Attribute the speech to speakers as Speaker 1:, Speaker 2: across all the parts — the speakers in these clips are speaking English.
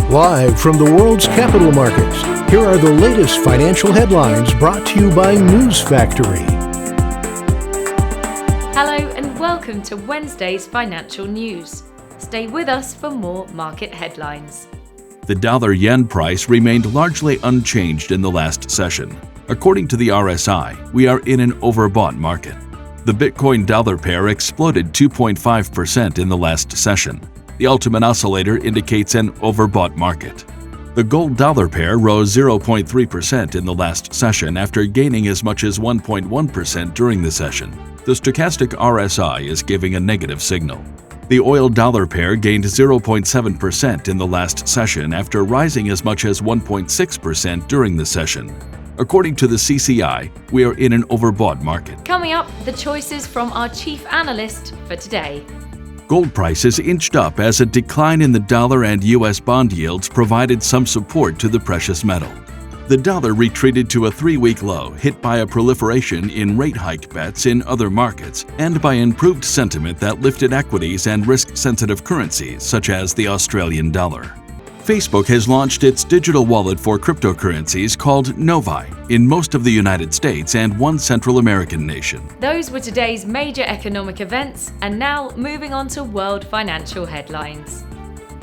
Speaker 1: Live from the world's capital markets, here are the latest financial headlines brought to you by News Factory.
Speaker 2: Hello and welcome to Wednesday's financial news. Stay with us for more market headlines.
Speaker 3: The dollar-yen price remained largely unchanged in the last session. According to the RSI, we are in an overbought market. The Bitcoin-dollar pair exploded 2.5% in the last session. The ultimate oscillator indicates an overbought market. The gold-dollar pair rose 0.3% in the last session after gaining as much as 1.1% during the session. The stochastic RSI is giving a negative signal. The oil-dollar pair gained 0.7% in the last session after rising as much as 1.6% during the session. According to the CCI, we are in an overbought market.
Speaker 2: Coming up, the choices from our chief analyst for today.
Speaker 3: Gold prices inched up as a decline in the dollar and U.S. bond yields provided some support to the precious metal. The dollar retreated to a three-week low, hit by a proliferation in rate hike bets in other markets and by improved sentiment that lifted equities and risk-sensitive currencies such as the Australian dollar. Facebook has launched its digital wallet for cryptocurrencies called Novi in most of the United States and one Central American nation.
Speaker 2: Those were today's major economic events, and now moving on to world financial headlines.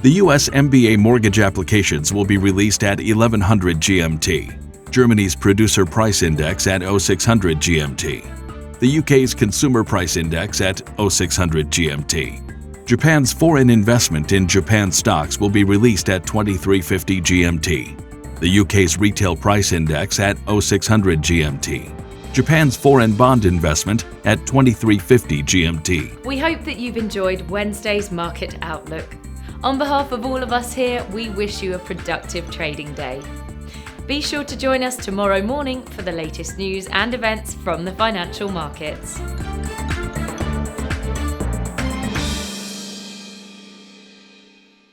Speaker 3: The U.S. MBA mortgage applications will be released at 1100 GMT, Germany's Producer Price Index at 0600 GMT, the UK's Consumer Price Index at 0600 GMT. Japan's foreign investment in Japan stocks will be released at 2350 GMT, the UK's Retail Price Index at 0600 GMT, Japan's foreign bond investment at 2350 GMT.
Speaker 2: We hope that you've enjoyed Wednesday's market outlook. On behalf of all of us here, we wish you a productive trading day. Be sure to join us tomorrow morning for the latest news and events from the financial markets.